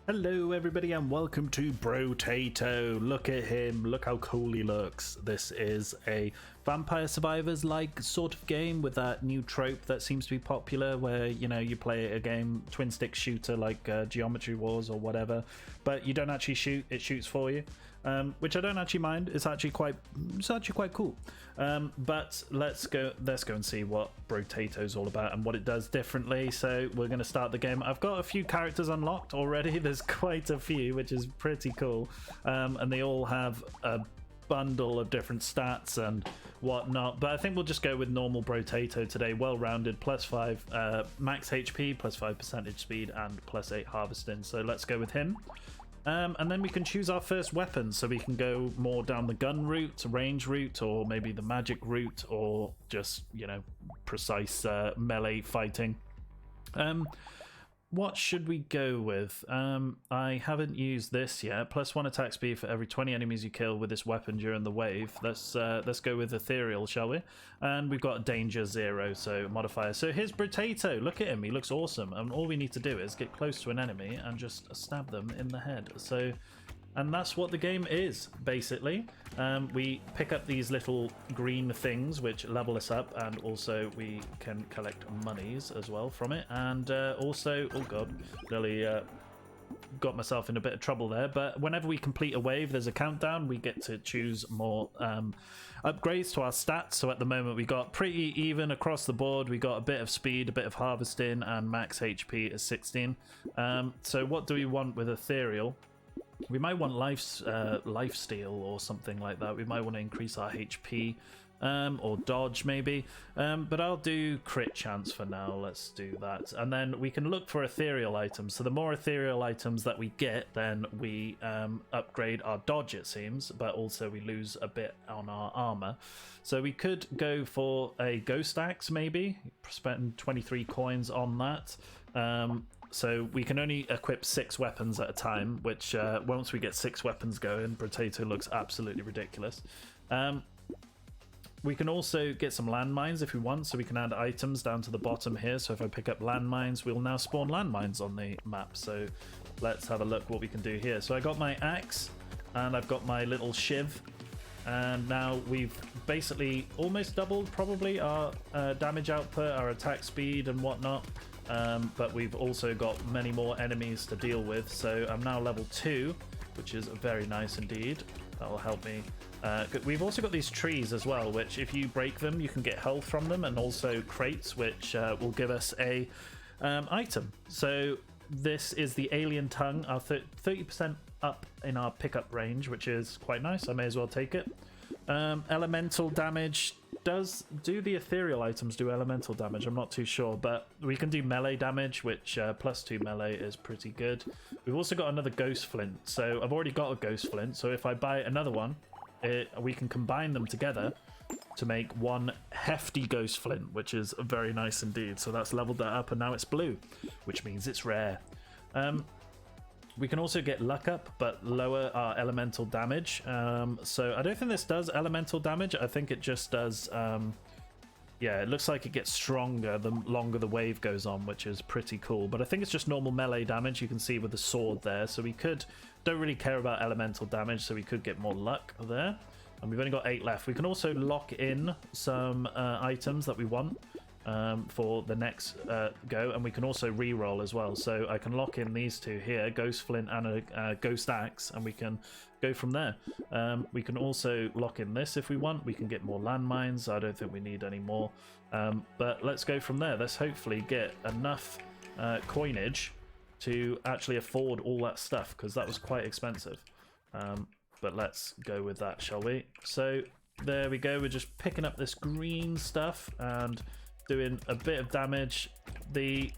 Hello everybody and welcome to Brotato. Look at him, look how cool he looks. This is a Vampire Survivors like sort of game with that new trope that seems to be popular where, you know, you play a game, twin stick shooter like Geometry Wars or whatever, but you don't actually shoot, it shoots for you, which I don't actually mind. It's actually quite cool. But let's go and see what Brotato's all about and what it does differently. So we're going to start the game. I've got a few characters unlocked already. There's quite a few, which is pretty cool, and they all have a bundle of different stats and whatnot, but I think we'll just go with normal Brotato today. Well-rounded, +5 max HP, +5 percentage speed, and +8 harvesting. So let's go with him. And then we can choose our first weapon, so we can go more down the gun route, range route, or maybe the magic route, or just, you know, precise melee fighting. What should we go with? I haven't used this yet. +1 attack speed for every 20 enemies you kill with this weapon during the wave. Let's go with Ethereal, shall we? And we've got Danger 0, so modifier. So here's Brotato. Look at him. He looks awesome. And all we need to do is get close to an enemy and just stab them in the head. And that's what the game is, basically. We pick up these little green things which level us up, and also we can collect monies as well from it. And also, oh god, nearly got myself in a bit of trouble there. But whenever we complete a wave, there's a countdown. We get to choose more upgrades to our stats. So at the moment, we got pretty even across the board. We got a bit of speed, a bit of harvesting, and max HP is 16. So what do we want with Ethereal? We might want lifesteal or something like that. We might want to increase our HP or dodge maybe. But I'll do crit chance for now. Let's do that. And then we can look for ethereal items. So the more ethereal items that we get, then we upgrade our dodge, it seems. But also we lose a bit on our armor. So we could go for a ghost axe maybe. Spend 23 coins on that. So we can only equip 6 weapons at a time, which once we get 6 weapons going, Brotato looks absolutely ridiculous. We can also get some landmines if we want, so we can add items down to the bottom here. So if I pick up landmines, we'll now spawn landmines on the map. So let's have a look what we can do here. So I got my axe, and I've got my little shiv. And now we've basically almost doubled probably our damage output, our attack speed and whatnot. But we've also got many more enemies to deal with, so I'm now level 2, which is very nice indeed. That will help me. We've also got these trees as well, which if you break them you can get health from them, and also crates which will give us a item. So this is the alien tongue, our 30% up in our pickup range, which is quite nice. I may as well take it. Elemental damage. Do the ethereal items do elemental damage? I'm not too sure, but we can do melee damage, which +2 melee is pretty good. We've also got another ghost flint, so I've already got a ghost flint, so if I buy another one, we can combine them together to make one hefty ghost flint, which is very nice indeed. So that's leveled that up, and now it's blue, which means it's rare. We can also get luck up, but lower our elemental damage. So I don't think this does elemental damage. I think it just does... yeah, it looks like it gets stronger the longer the wave goes on, which is pretty cool. But I think it's just normal melee damage. You can see with the sword there. So we don't really care about elemental damage, so we could get more luck there. And we've only got 8 left. We can also lock in some items that we want for the next go, and we can also re-roll as well. So I can lock in these two here, ghost flint and a ghost axe, and we can go from there. We can also lock in this if we want. We can get more landmines. I don't think we need any more, but let's go from there. Let's hopefully get enough coinage to actually afford all that stuff, because that was quite expensive. But let's go with that, shall we? So there we go. We're just picking up this green stuff and doing a bit of damage. The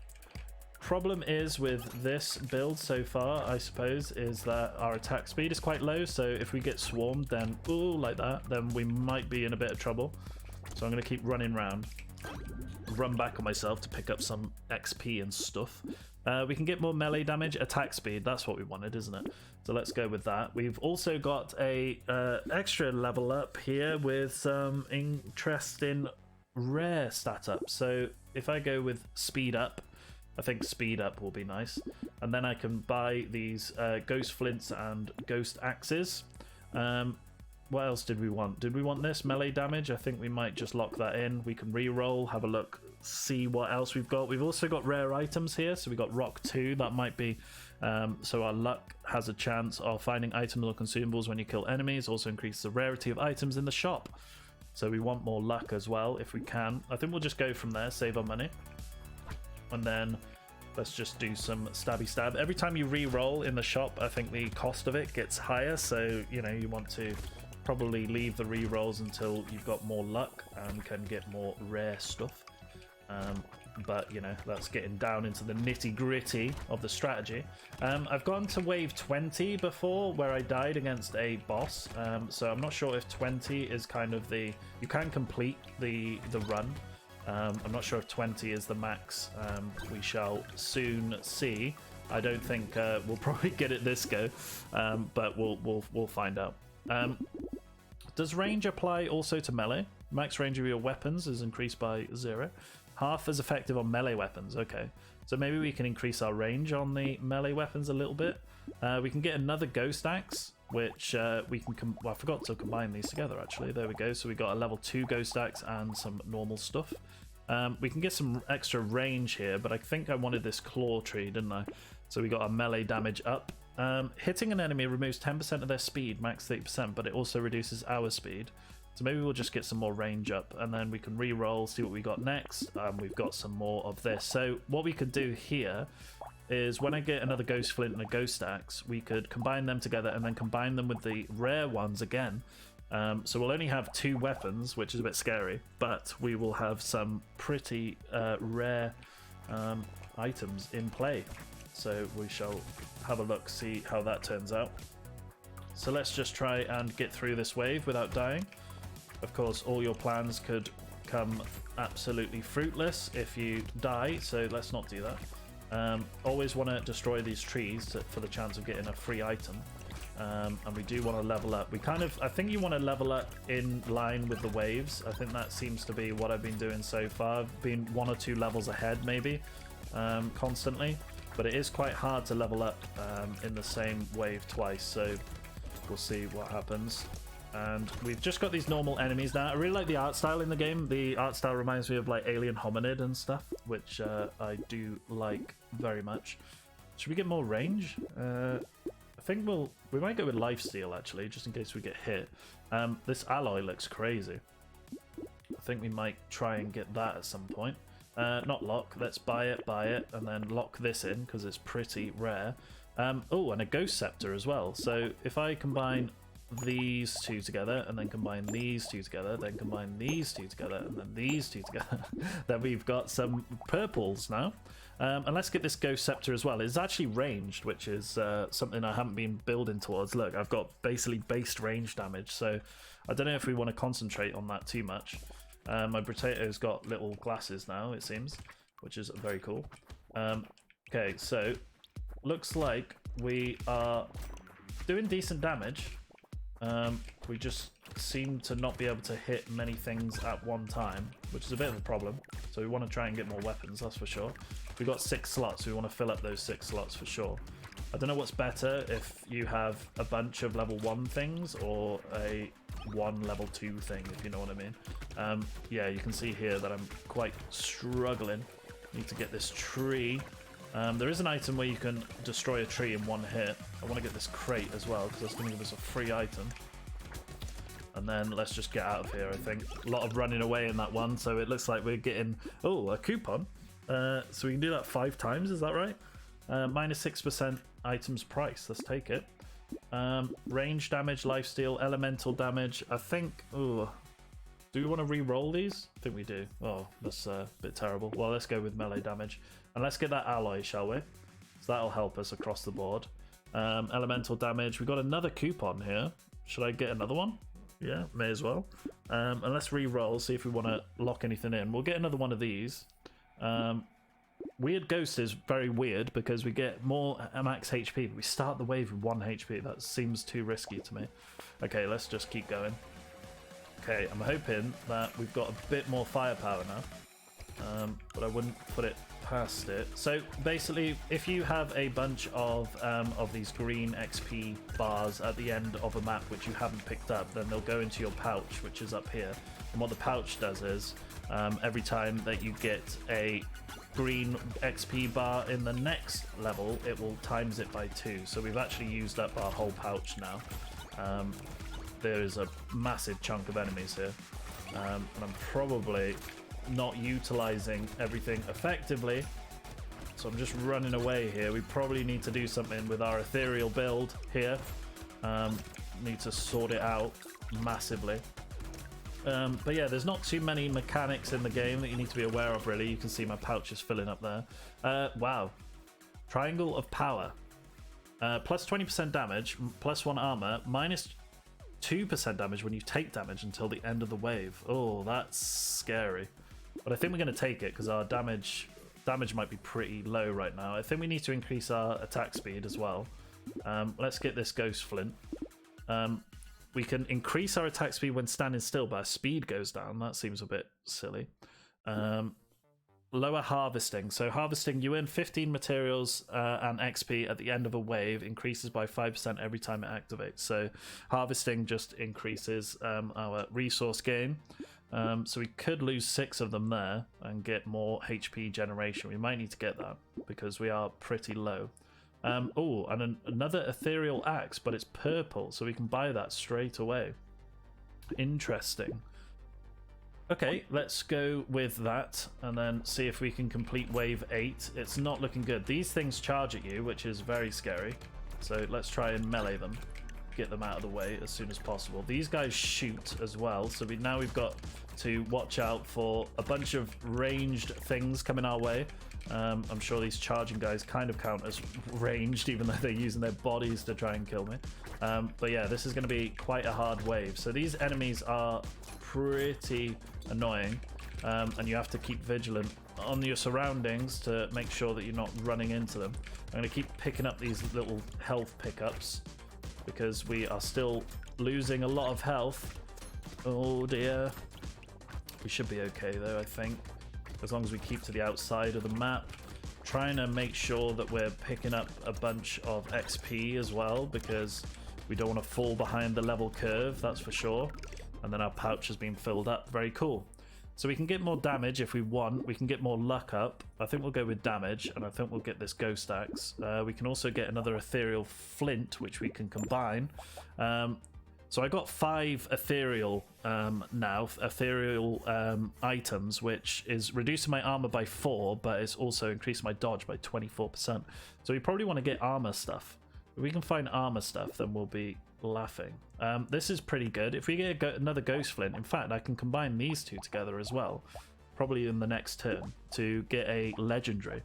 problem is with this build so far, I suppose, is that our attack speed is quite low. So if we get swarmed, then like that, then we might be in a bit of trouble. So I'm going to keep running around, run back on myself to pick up some XP and stuff. We can get more melee damage, attack speed. That's what we wanted, isn't it? So let's go with that. We've also got a extra level up here with some interesting rare stat up. So if I go with speed up, I think speed up will be nice. And then I can buy these ghost flints and ghost axes. What else did we want? Did we want this? Melee damage? I think we might just lock that in. We can re-roll, have a look, see what else we've got. We've also got rare items here. So we got Rock 2. That might be... so our luck has a chance of finding items or consumables when you kill enemies. Also increases the rarity of items in the shop. So we want more luck as well if we can. I think we'll just go from there, save our money. And then let's just do some stabby stab. Every time you re-roll in the shop, I think the cost of it gets higher. So, you know, you want to probably leave the re-rolls until you've got more luck and can get more rare stuff. But, you know, that's getting down into the nitty-gritty of the strategy. I've gone to wave 20 before, where I died against a boss. So I'm not sure if 20 is kind of the... You can complete the run. I'm not sure if 20 is the max. We shall soon see. I don't think we'll probably get it this go, but we'll find out. Does range apply also to melee? Max range of your weapons is increased by 0. Half as effective on melee weapons. Okay, so maybe we can increase our range on the melee weapons a little bit. We can get another ghost axe, which we can... well, I forgot to combine these together, actually. There we go. So we got a level 2 ghost axe and some normal stuff. We can get some extra range here, but I think I wanted this claw tree, didn't I? So we got our melee damage up. Hitting an enemy removes 10% of their speed, max 30%, but it also reduces our speed. So maybe we'll just get some more range up, and then we can re-roll, see what we got next. We've got some more of this. So what we could do here is when I get another ghost flint and a ghost axe, we could combine them together and then combine them with the rare ones again. So we'll only have 2 weapons, which is a bit scary, but we will have some pretty rare items in play. So we shall have a look, see how that turns out. So let's just try and get through this wave without dying. Of course, all your plans could come absolutely fruitless if you die, so let's not do that. Always want to destroy these trees for the chance of getting a free item. And we do want to level up. I think you want to level up in line with the waves. I think that seems to be what I've been doing so far. I've been 1 or 2 levels ahead maybe, constantly. But it is quite hard to level up in the same wave twice, so we'll see what happens. And we've just got these normal enemies now. I really like the art style in the game. The art style reminds me of like Alien Hominid and stuff, which I do like very much. Should we get more range? I think we might go with lifesteal actually, just in case we get hit. This alloy looks crazy. I think we might try and get that at some point. Not lock. Let's buy it, and then lock this in because it's pretty rare. Oh, and a ghost scepter as well. So if I combine these 2 together, and then combine these 2 together, then combine these 2 together, and then these 2 together, then we've got some purples now. And let's get this ghost scepter as well. It's actually ranged, which is something I haven't been building towards. Look, I've got basically based range damage, so I don't know if we want to concentrate on that too much. My Brotato's got little glasses now, it seems, which is very cool. Okay, so looks like we are doing decent damage. We just seem to not be able to hit many things at one time, which is a bit of a problem. So we want to try and get more weapons, that's for sure. We've got 6 slots, we want to fill up those 6 slots for sure. I don't know what's better, if you have a bunch of level 1 things or a 1 level 2 thing, if you know what I mean. Yeah, you can see here that I'm quite struggling. Need to get this tree. There is an item where you can destroy a tree in 1 hit. I want to get this crate as well, because that's going to give us a free item. And then let's just get out of here, I think. A lot of running away in that one, so it looks like we're getting... Oh, a coupon. So we can do that 5 times, is that right? Minus 6% items price, let's take it. Range damage, lifesteal, elemental damage. I think... Ooh, do we want to re-roll these? I think we do. Oh, that's a bit terrible. Well, let's go with melee damage. And let's get that alloy, shall we? So that'll help us across the board. Elemental damage. We've got another coupon here. Should I get another one? Yeah, may as well. And let's re-roll, see if we want to lock anything in. We'll get another one of these. Weird Ghost is very weird because we get more max HP, but we start the wave with 1 HP. That seems too risky to me. Okay, let's just keep going. Okay, I'm hoping that we've got a bit more firepower now. But I wouldn't put it past it. So basically, if you have a bunch of these green XP bars at the end of a map which you haven't picked up, then they'll go into your pouch, which is up here. And what the pouch does is, every time that you get a green XP bar in the next level, it will times it by 2. So we've actually used up our whole pouch now. There is a massive chunk of enemies here, and I'm probably not utilizing everything effectively, so I'm just running away here. We probably need to do something with our ethereal build here. Need to sort it out massively. But yeah, there's not too many mechanics in the game that you need to be aware of, really. You can see my pouch is filling up there. Wow. Triangle of Power. Plus 20% damage, plus 1 armor, minus 2% damage when you take damage until the end of the wave. Oh, that's scary. But I think we're going to take it because our damage might be pretty low right now. I think we need to increase our attack speed as well. Let's get this Ghost Flint. We can increase our attack speed when standing still, but our speed goes down. That seems a bit silly. Lower Harvesting. So harvesting, you earn 15 materials and XP at the end of a wave, increases by 5% every time it activates. So harvesting just increases our resource gain. So we could lose 6 of them there and get more HP generation. We might need to get that because we are pretty low. Oh, and another ethereal axe, but it's purple, so we can buy that straight away. Interesting. Okay, let's go with that and then see if we can complete wave 8. It's not looking good. These things charge at you, which is very scary. So let's try and melee them. Get them out of the way as soon as possible. These guys shoot as well, so now we've got to watch out for a bunch of ranged things coming our way. I'm sure these charging guys kind of count as ranged, even though they're using their bodies to try and kill me. But yeah, this is going to be quite a hard wave. So these enemies are pretty annoying, and you have to keep vigilant on your surroundings to make sure that you're not running into them. I'm going to keep picking up these little health pickups because we are still losing a lot of health. Oh dear. We should be okay though, I think, as long as we keep to the outside of the map. Trying to make sure that we're picking up a bunch of XP as well, because we don't want to fall behind the level curve, that's for sure. And then our pouch has been filled up. Very cool. So we can get more damage if we want. We can get more luck up. I think we'll go with damage, and I think we'll get this ghost axe. We can also get another ethereal flint, which we can combine. So I got 5 ethereal now, ethereal items, which is reducing my armor by 4, but it's also increasing my dodge by 24%. So we probably want to get armor stuff. If we can find armor stuff, then we'll be laughing. This is pretty good. If we get another ghost flint, in fact, I can combine these two together as well, probably in the next turn, to get a legendary.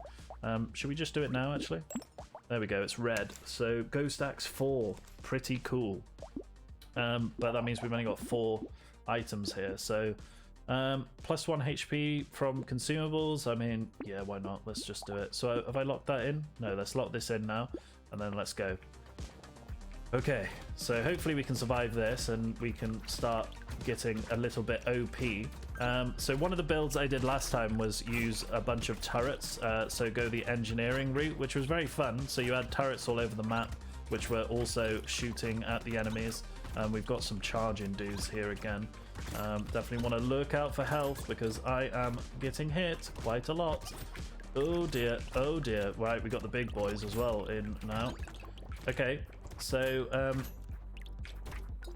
Should we just do it now, actually? There we go, it's red. So ghost axe 4, pretty cool. But that means we've only got 4 items here. So plus 1 HP from consumables. I mean, yeah, why not? Let's just do it. So have I locked that in? No, let's lock this in now, and then let's go. Okay, so hopefully we can survive this and we can start getting a little bit OP. So one of the builds I did last time was use a bunch of turrets, so go the engineering route, which was very fun. So you had turrets all over the map, which were also shooting at the enemies. We've got some charging dudes here again. Definitely want to look out for health because I am getting hit quite a lot. Oh dear, oh dear. Right, we got the big boys as well in now. Okay, so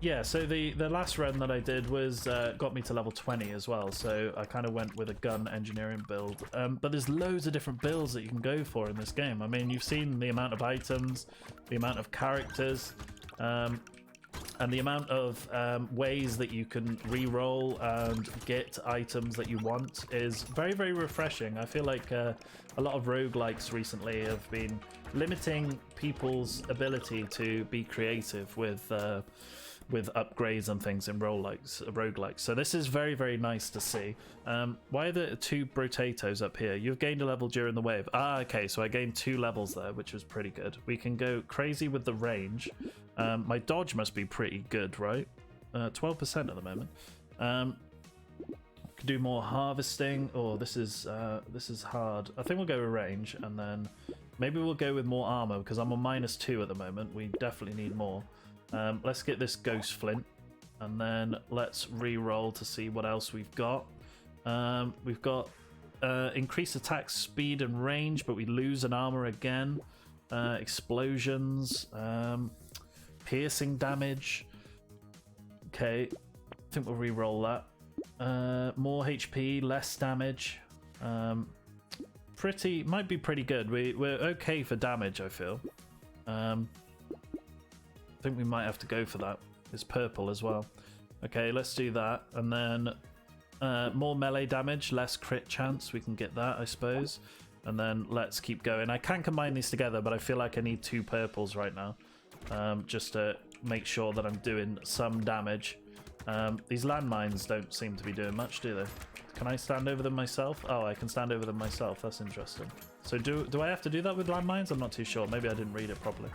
yeah, so the last run that I did was got me to level 20 as well, so I kind of went with a gun engineering build. But there's loads of different builds that you can go for in this game. I mean, you've seen the amount of items, the amount of characters, and the amount of ways that you can re-roll and get items that you want is very, very refreshing. I feel like a lot of roguelikes recently have been limiting people's ability to be creative with upgrades and things in roguelikes. So this is very, very nice to see. Why are there 2 Brotatos up here? You've gained a level during the wave. Ah, okay, so I gained 2 levels there, which was pretty good. We can go crazy with the range. My dodge must be pretty good, right? 12% at the moment. Could do more harvesting. Oh, this is hard. I think we'll go with range, and then maybe we'll go with more armor because I'm on -2 at the moment. We definitely need more. Let's get this ghost flint, and then let's re-roll to see what else we've got. We've got increased attack speed and range, but we lose an armor again. Explosions, piercing damage. Okay, I think we'll re-roll that. More HP, less damage. Might be pretty good. We're okay for damage, I feel. I think we might have to go for that. It's purple as well. Okay, let's do that. And then more melee damage, less crit chance. We can get that, I suppose. And then let's keep going. I can combine these together, but I feel like I need 2 purples right now. Just to make sure that I'm doing some damage. These landmines don't seem to be doing much, do they? Can I stand over them myself? Oh, I can stand over them myself. That's interesting. So do I have to do that with landmines? I'm not too sure. Maybe I didn't read it properly.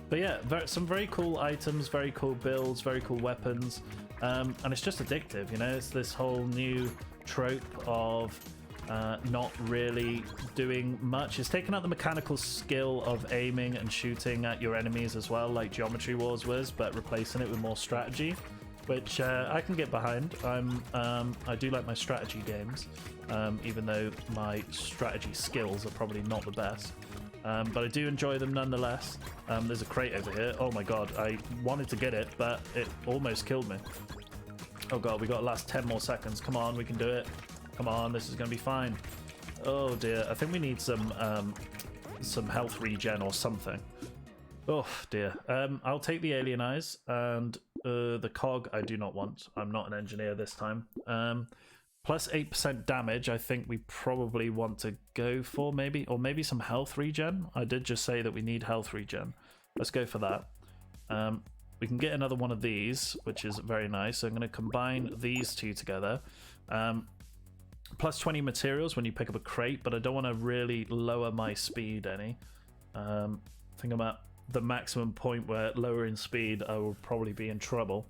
But yeah, some very cool items, very cool builds, very cool weapons. And it's just addictive, you know? It's this whole new trope of not really doing much. It's taking out the mechanical skill of aiming and shooting at your enemies as well, like Geometry Wars was, but replacing it with more strategy, which I can get behind. I do like my strategy games, even though my strategy skills are probably not the best. But I do enjoy them nonetheless. There's a crate over here. Oh my god, I wanted to get it, but it almost killed me. Oh god, we got the last 10 more seconds. Come on, we can do it. Come on, this is going to be fine. Oh dear, I think we need some health regen or something. Oh dear. I'll take the alien eyes, and the cog I do not want. I'm not an engineer this time. Plus 8% damage, I think we probably want to go for maybe, or maybe some health regen. I did just say that we need health regen. Let's go for that. We can get another one of these, which is very nice. So I'm going to combine these two together. Plus 20 materials when you pick up a crate, but I don't want to really lower my speed any. I think I'm at the maximum point where lowering speed I will probably be in trouble.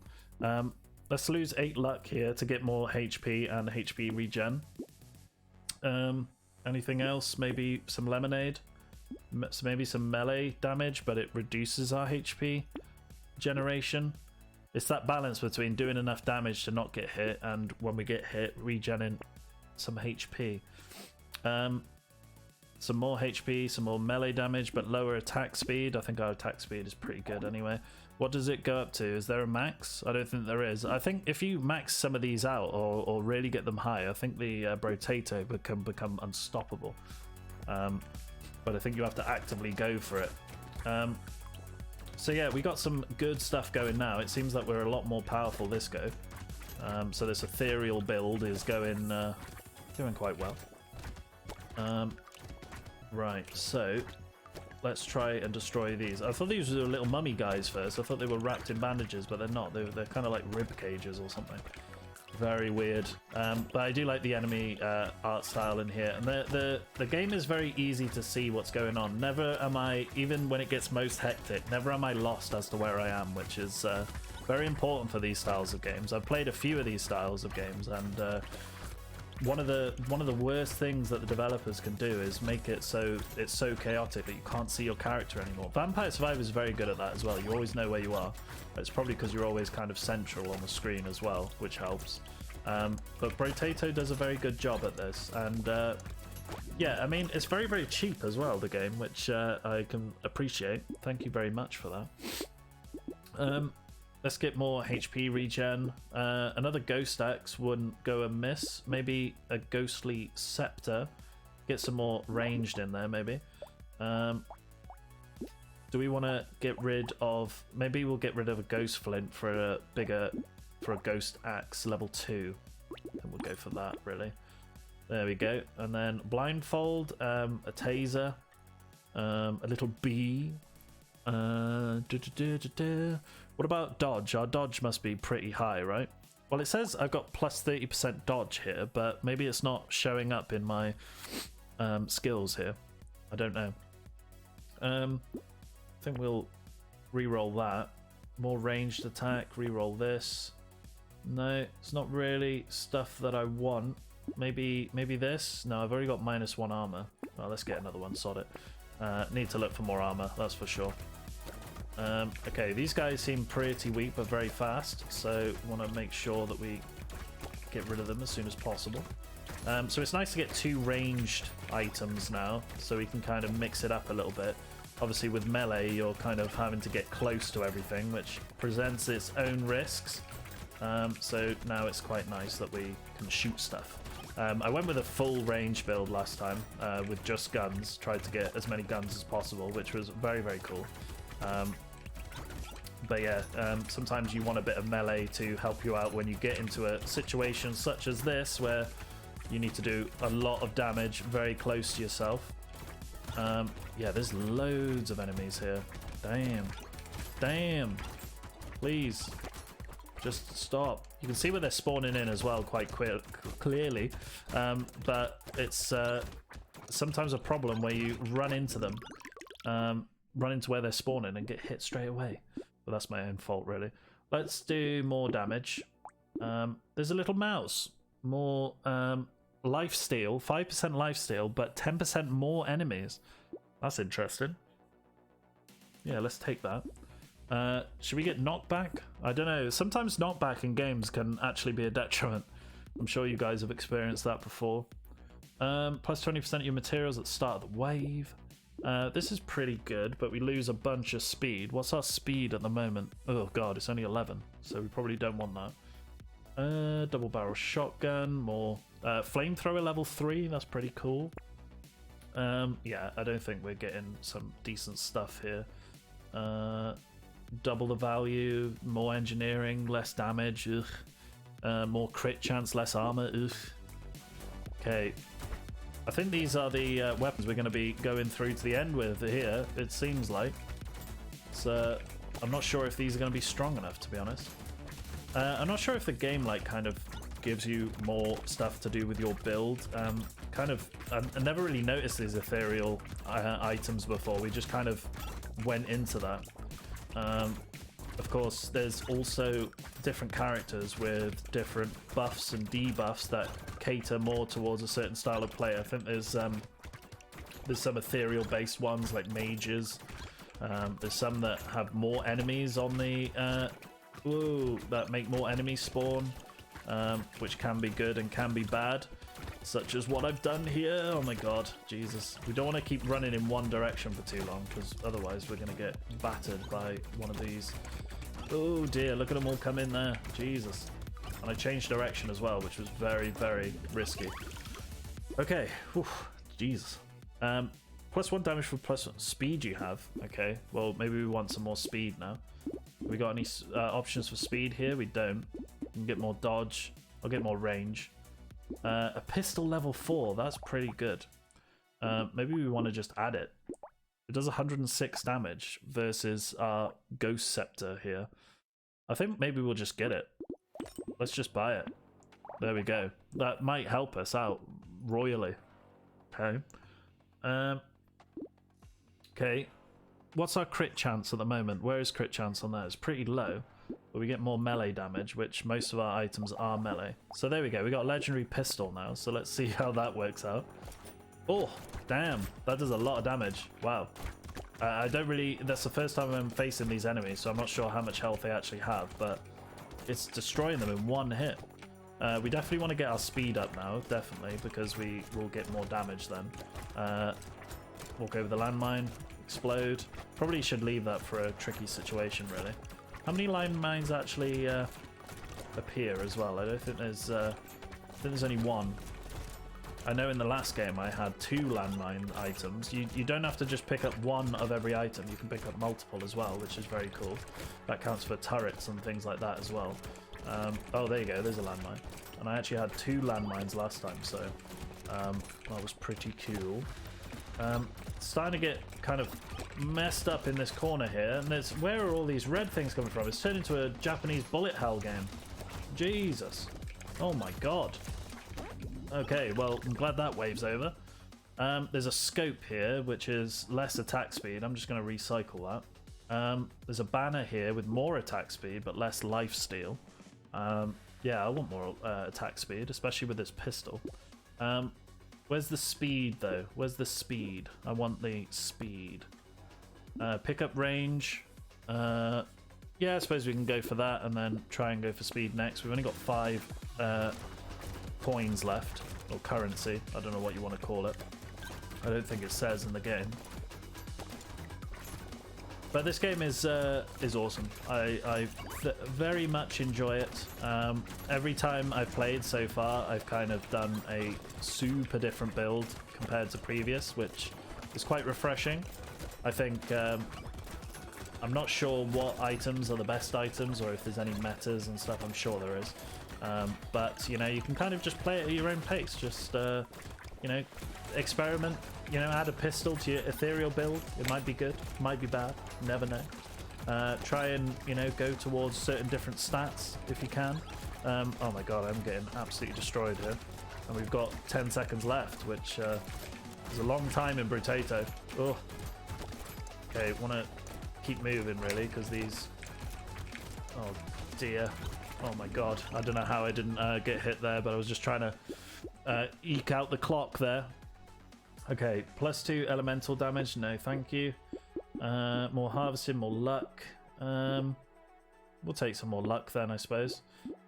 Let's lose 8 luck here to get more HP and HP regen. Anything else? Maybe some lemonade? Maybe some melee damage, but it reduces our HP generation. It's that balance between doing enough damage to not get hit and when we get hit, regening some HP. Some more HP, some more melee damage, but lower attack speed. I think our attack speed is pretty good anyway. What does it go up to? Is there a max? I don't think there is. I think if you max some of these out or really get them high, I think the Brotato can become unstoppable. But I think you have to actively go for it. So yeah, we got some good stuff going now. It seems like we're a lot more powerful this go. So this ethereal build is doing quite well. Right, so let's try and destroy these. I thought these were little mummy guys first. I thought they were wrapped in bandages, but they're not. They're kind of like rib cages or something. Very weird. But I do like the enemy art style in here. And the game is very easy to see what's going on. Never am I, even when it gets most hectic, never am I lost as to where I am, which is very important for these styles of games. I've played a few of these styles of games, and one of the worst things that the developers can do is make it so it's so chaotic that you can't see your character anymore. Vampire Survivor is very good at that as well. You always know where you are. It's probably because you're always kind of central on the screen as well, which helps. But Brotato does a very good job at this, and yeah, I mean, it's very, very cheap as well, the game, which I can appreciate. Thank you very much for that. Let's get more HP regen. Another ghost axe wouldn't go amiss. Maybe a ghostly scepter. Get some more ranged in there, maybe. Do we want to get rid of... Maybe we'll get rid of a ghost flint for a ghost axe level 2. And we'll go for that, really. There we go. And then blindfold, a taser, a little bee. What about dodge? Our dodge must be pretty high, right? Well, it says I've got plus 30% dodge here, but maybe it's not showing up in my skills here. I don't know. I think we'll re-roll that. More ranged attack, re-roll this. No, it's not really stuff that I want. Maybe this? No, I've already got -1 armor. Well, let's get another one, sod it. Need to look for more armor, that's for sure. Okay, these guys seem pretty weak but very fast, so want to make sure that we get rid of them as soon as possible. So it's nice to get 2 ranged items now, so we can kind of mix it up a little bit. Obviously with melee, you're kind of having to get close to everything, which presents its own risks. So now it's quite nice that we can shoot stuff. I went with a full range build last time with just guns, tried to get as many guns as possible, which was very, very cool. But yeah, sometimes you want a bit of melee to help you out when you get into a situation such as this, where you need to do a lot of damage very close to yourself. Yeah, there's loads of enemies here. Damn. Please, just stop. You can see where they're spawning in as well quite clearly, but it's sometimes a problem where you run into them, run into where they're spawning and get hit straight away. But that's my own fault, really. Let's do more damage. There's a little mouse. More lifesteal, 5% lifesteal, but 10% more enemies. That's interesting. Yeah, let's take that. Should we get knockback? I don't know. Sometimes knockback in games can actually be a detriment. I'm sure you guys have experienced that before. Plus 20% of your materials at the start of the wave. This is pretty good, but we lose a bunch of speed. What's our speed at the moment? Oh god, it's only 11, so we probably don't want that. Double barrel shotgun, more flamethrower level 3, that's pretty cool. Yeah, I don't think we're getting some decent stuff here. Double the value, more engineering, less damage, more crit chance, less armor, Okay, I think these are the weapons we're going to be going through to the end with here, it seems like. So I'm not sure if these are going to be strong enough, to be honest. I'm not sure if the game like kind of gives you more stuff to do with your build. I never really noticed these ethereal items before. We just kind of went into that. Of course, there's also different characters with different buffs and debuffs that cater more towards a certain style of play. I think there's some ethereal-based ones like mages. There's some that have more enemies on the that make more enemies spawn, which can be good and can be bad, such as what I've done here. Oh my god, Jesus. We don't want to keep running in one direction for too long, because otherwise we're going to get battered by one of these. Oh dear, look at them all come in there. Jesus. And I changed direction as well, which was very, very risky. Okay. Whew. Jesus. +1 damage for +1 speed you have. Okay, well, maybe we want some more speed now. We got any options for speed here? We don't. We can get more dodge. I'll get more range. A pistol level 4, that's pretty good. Maybe we want to just add it. It does 106 damage versus our Ghost Scepter here. I think maybe we'll just get it. Let's just buy it. There we go. That might help us out royally. Okay. Okay. What's our crit chance at the moment? Where is crit chance on that? It's pretty low. But we get more melee damage, which most of our items are melee. So there we go. We got a legendary pistol now. So let's see how that works out. Oh, damn. That does a lot of damage. Wow. I don't really... That's the first time I'm facing these enemies, so I'm not sure how much health they actually have, but it's destroying them in one hit. We definitely want to get our speed up now, definitely, because we will get more damage then. Walk over the landmine, explode. Probably should leave that for a tricky situation, really. How many landmines actually appear as well? I don't think there's... I think there's only one. I know in the last game I had 2 landmine items. You don't have to just pick up one of every item. You can pick up multiple as well, which is very cool. That counts for turrets and things like that as well. Oh, there you go. There's a landmine. And I actually had 2 landmines last time, so that was pretty cool. Starting to get kind of messed up in this corner here. And there's... Where are all these red things coming from? It's turned into a Japanese bullet hell game. Jesus. Oh my god. Okay, well, I'm glad that wave's over. There's a scope here, which is less attack speed. I'm just going to recycle that. There's a banner here with more attack speed, but less lifesteal. Yeah, I want more attack speed, especially with this pistol. Where's the speed, though? Where's the speed? I want the speed. Pickup range. Yeah, I suppose we can go for that and then try and go for speed next. We've only got 5 coins left, or currency. I don't know what you want to call it. I don't think it says in the game. But this game is awesome. I very much enjoy it. Every time I've played so far, I've kind of done a super different build compared to previous, which is quite refreshing. I think I'm not sure what items are the best items or if there's any metas and stuff. I'm sure there is. But, you know, you can kind of just play it at your own pace. Just, you know, experiment. You know, add a pistol to your ethereal build. It might be good, might be bad. Never know. Try and, you know, go towards certain different stats if you can. Oh my god, I'm getting absolutely destroyed here. And we've got 10 seconds left, which is a long time in Brotato. Oh. Okay, want to keep moving really, because these... Oh dear. Oh my god. I don't know how I didn't get hit there, but I was just trying to eke out the clock there. Okay, +2 elemental damage. No, thank you. More harvesting, more luck. We'll take some more luck then, I suppose.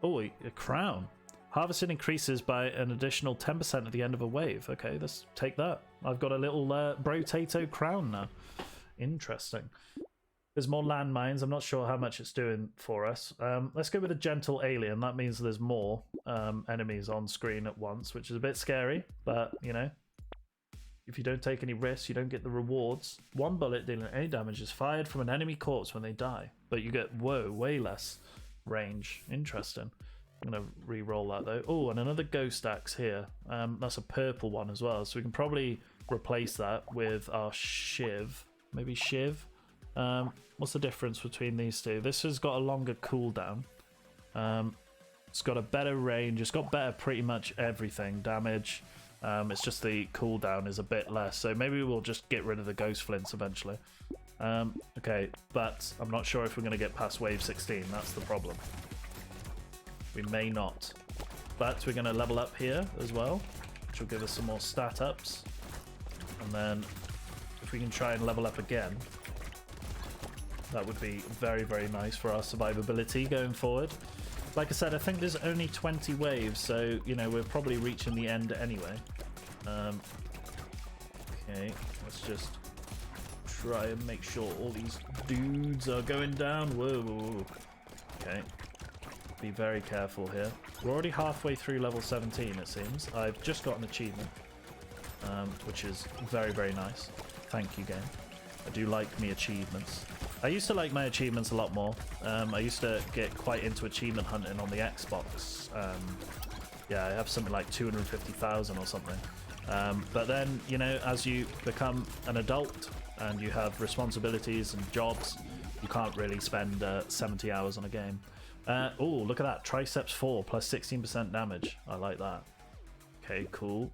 Oh, a crown. Harvesting increases by an additional 10% at the end of a wave. Okay, let's take that. I've got a little Brotato crown now. Interesting. There's more landmines. I'm not sure how much it's doing for us. Let's go with a gentle alien. That means there's more enemies on screen at once, which is a bit scary, but, you know, if you don't take any risks, you don't get the rewards. One bullet dealing any damage is fired from an enemy corpse when they die, but you get, whoa, way less range. Interesting. I'm going to re-roll that though. Oh, and another ghost axe here. That's a purple one as well, so we can probably replace that with our shiv. Maybe shiv? What's the difference between these two? This has got a longer cooldown. It's got a better range. It's got better pretty much everything. Damage. It's just the cooldown is a bit less. So maybe we'll just get rid of the ghost flints eventually. Okay, but I'm not sure if we're going to get past wave 16. That's the problem. We may not. But we're going to level up here as well, which will give us some more stat ups. And then if we can try and level up again, that would be very, very nice for our survivability going forward. Like I said, I think there's only 20 waves, so, you know, we're probably reaching the end anyway. Okay, let's just try and make sure all these dudes are going down. Whoa, whoa, whoa. Okay, be very careful here. We're already halfway through level 17, it seems. I've just got an achievement, which is very, very nice. Thank you, game. I do like me achievements. I used to like my achievements a lot more. I used to get quite into achievement hunting on the Xbox. Yeah, I have something like 250,000 or something. But then, you know, as you become an adult and you have responsibilities and jobs, you can't really spend 70 hours on a game. Oh, look at that. Triceps 4 plus 16% damage. I like that. Okay, cool.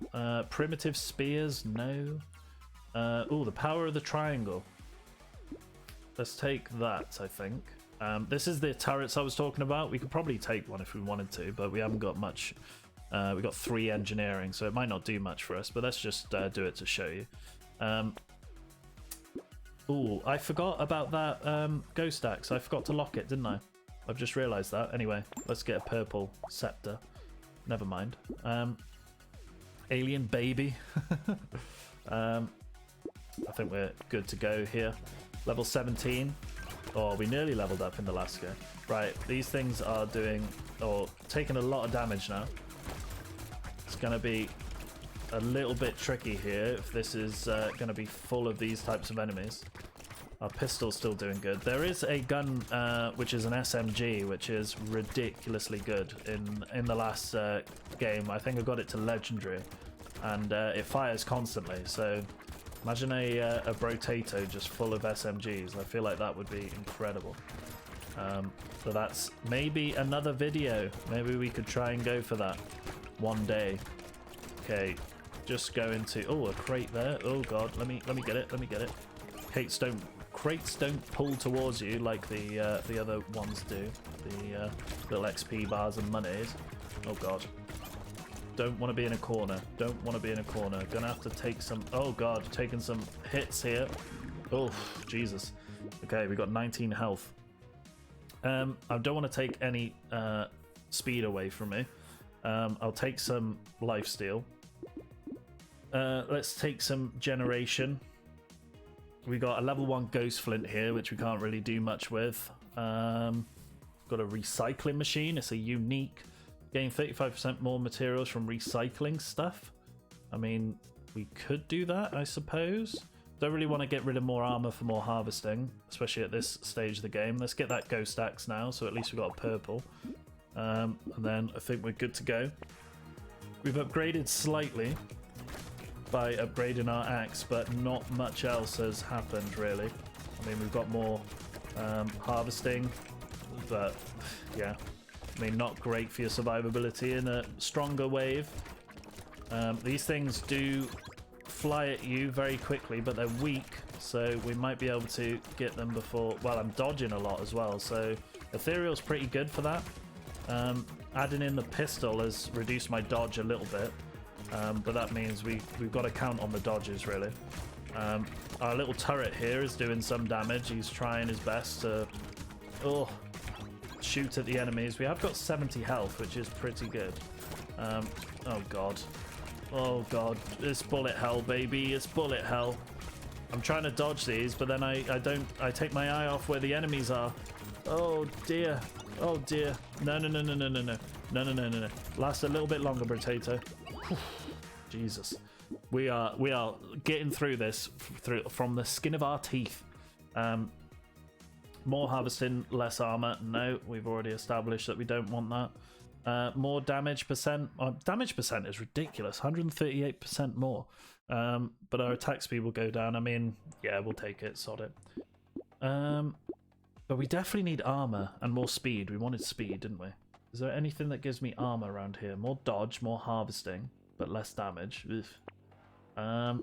Primitive spears, no. Oh, the power of the triangle. Let's take that, I think. This is the turrets I was talking about. We could probably take one if we wanted to, but we haven't got much. We've got 3 engineering, so it might not do much for us, but let's just do it to show you. Oh, I forgot about that ghost axe. I forgot to lock it, didn't I? I've just realised that. Anyway, let's get a purple scepter. Never mind. Alien baby. I think we're good to go here. Level 17. Oh, we nearly leveled up in the last game. Right, these things are doing, or taking a lot of damage now. It's going to be a little bit tricky here if this is going to be full of these types of enemies. Our pistol's still doing good. There is a gun which is an SMG, which is ridiculously good in the last game. I think I got it to legendary, and it fires constantly. So imagine a Brotato just full of SMGs. I feel like that would be incredible. So that's maybe another video. Maybe we could try and go for that one day. Okay, just go into, oh, a crate there. Oh god, let me get it. Let me get it. Crates don't crates don't pull towards you like the other ones do. The little XP bars and monies. Oh god. Don't want to be in a corner. Don't want to be in a corner. Gonna have to take some... Oh god, taking some hits here. Oh, Jesus. Okay, we got 19 health. I don't want to take any speed away from me. I'll take some lifesteal. Let's take some generation. We got a level 1 ghost flint here, which we can't really do much with. Got a recycling machine. It's a unique. Gain 35% more materials from recycling stuff. I mean, we could do that, I suppose. Don't really want to get rid of more armor for more harvesting, especially at this stage of the game. Let's get that ghost axe now, so at least we've got a purple. And then I think we're good to go. We've upgraded slightly by upgrading our axe, but not much else has happened really. I mean, we've got more harvesting, but yeah, I mean, not great for your survivability in a stronger wave. These things do fly at you very quickly, but they're weak, so we might be able to get them before... Well, I'm dodging a lot as well, so Ethereal's pretty good for that. Adding in the pistol has reduced my dodge a little bit. But that means we've got to count on the dodges, really. Our little turret here is doing some damage. He's trying his best to shoot at the enemies. We have got 70 health, which is pretty good. Oh god. Oh god. It's bullet hell, baby. It's bullet hell. I'm trying to dodge these, but then I take my eye off where the enemies are. Oh dear. Oh dear. No. No. Last a little bit longer, Brotato. Jesus, we are getting through this from the skin of our teeth. More harvesting, less armor. No, we've already established that we don't want that. More damage percent. Damage percent is ridiculous, 138% more. But our attack speed will go down. I mean, yeah, we'll take it, sod it. But we definitely need armor and more speed. We wanted speed, didn't we? Is there anything that gives me armor around here? More dodge, more harvesting, but less damage. More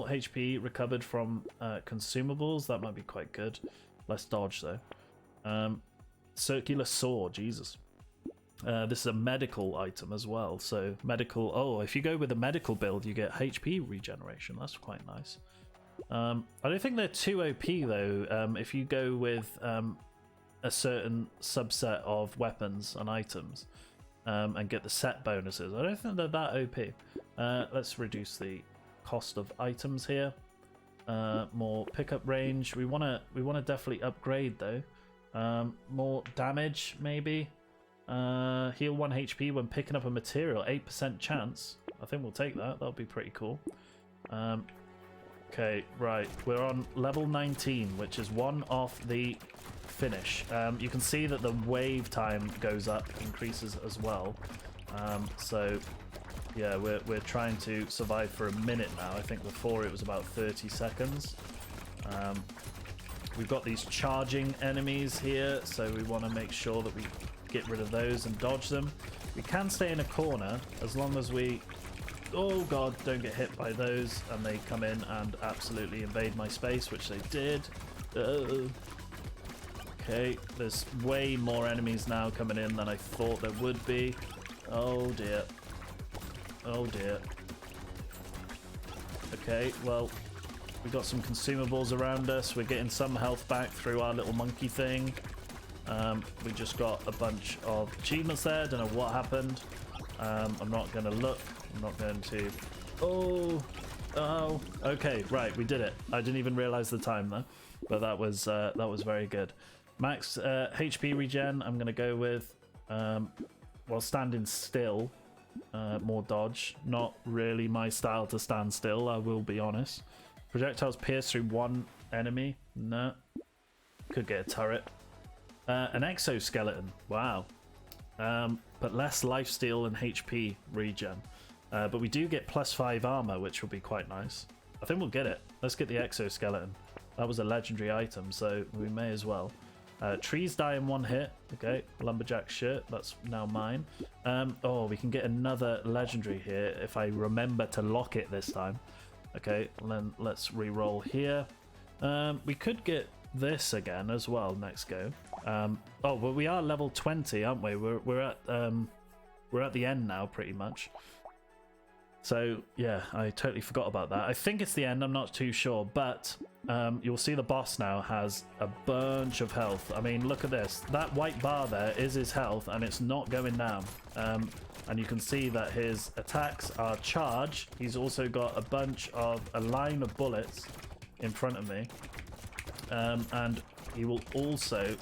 HP recovered from consumables. That might be quite good. Less dodge though. Circular saw. Jesus. This is a medical item as well. So medical. Oh, if you go with a medical build, you get HP regeneration. That's quite nice. I don't think they're too OP though. If you go with a certain subset of weapons and items and get the set bonuses, I don't think they're that OP. Let's reduce the cost of items here. More pickup range. We wanna definitely upgrade though. More damage maybe. Heal 1 HP when picking up a material. 8% chance. I think we'll take that. That'll be pretty cool. Okay, right. We're on level 19, which is one off the finish. You can see that the wave time goes up, increases as well. So yeah, we're trying to survive for a minute now. I think before it was about 30 seconds. We've got these charging enemies here, so we want to make sure that we get rid of those and dodge them. We can stay in a corner as long as we... Oh god, don't get hit by those, and they come in and absolutely invade my space, which they did. Okay, there's way more enemies now coming in than I thought there would be. Oh dear. Oh dear. Okay, well, we got some consumables around us. We're getting some health back through our little monkey thing. We just got a bunch of achievements there. Don't know what happened. I'm not going to look. I'm not going to... Oh, okay, right, we did it. I didn't even realize the time though, but that was very good. Max HP regen, I'm going to go with, while standing still, more dodge. Not really my style to stand still, I will be honest. Projectiles pierce through one enemy. No. Could get a turret. An exoskeleton, wow. But less lifesteal and HP regen. But we do get +5 armor, which will be quite nice. I think we'll get it. Let's get the exoskeleton. That was a legendary item, so we may as well. Trees die in one hit. Okay, lumberjack shirt. That's now mine. Oh, we can get another legendary here if I remember to lock it this time. Okay, then let's re-roll here. We could get this again as well next go. Oh, well, we are level 20, aren't we? We're at the end now, pretty much. So yeah, I totally forgot about that. I think it's the end, I'm not too sure, but you'll see the boss now has a bunch of health. I mean, look at this. That white bar there is his health, and it's not going down. And you can see that his attacks are charged. He's also got a line of bullets in front of me. And he will also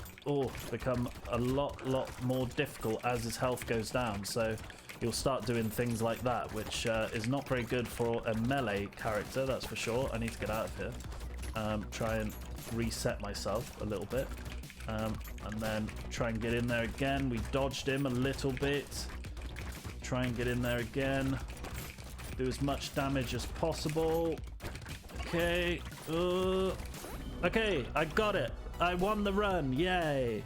become a lot more difficult as his health goes down. So you'll start doing things like that, which is not very good for a melee character, that's for sure. I need to get out of here. Try and reset myself a little bit. And then try and get in there again. We dodged him a little bit. Try and get in there again. Do as much damage as possible. Okay. Okay, I got it. I won the run. Yay.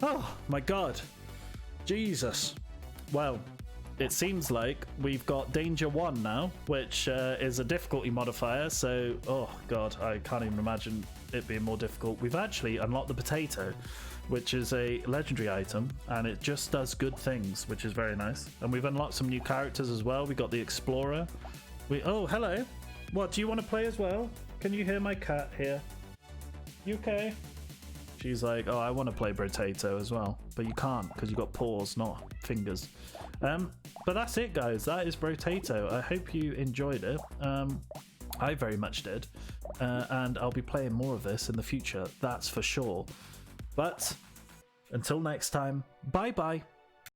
Oh, my God. Jesus. Well, it seems like we've got Danger 1 now, which is a difficulty modifier. So, oh, God, I can't even imagine it being more difficult. We've actually unlocked the Potato, which is a legendary item, and it just does good things, which is very nice. And we've unlocked some new characters as well. We got the Explorer. Oh, hello. What, do you want to play as well? Can you hear my cat here? You okay? She's like, oh, I want to play Brotato as well, but you can't because you got paws, not fingers. But that's it, guys. That is Brotato. I hope you enjoyed it. I very much did, and I'll be playing more of this in the future, that's for sure. But until next time, bye bye.